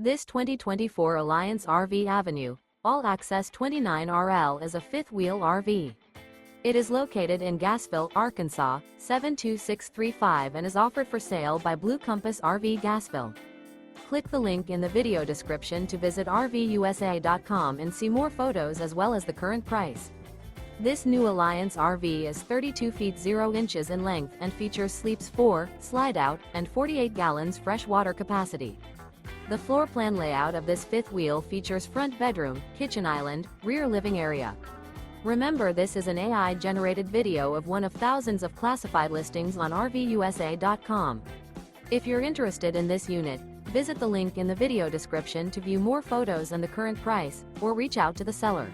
This 2024 Alliance RV Avenue, all-access 29RL is a fifth-wheel RV. It is located in Gassville, Arkansas, 72635 and is offered for sale by Blue Compass RV Gassville. Click the link in the video description to visit RVUSA.com and see more photos as well as the current price. This new Alliance RV is 32 feet 0 inches in length and features sleeps 4, slide-out, and 48 gallons fresh water capacity. The floor plan layout of this fifth wheel features front bedroom, kitchen island, rear living area. Remember, this is an AI-generated video of one of thousands of classified listings on RVUSA.com. If you're interested in this unit, visit the link in the video description to view more photos and the current price, or reach out to the seller.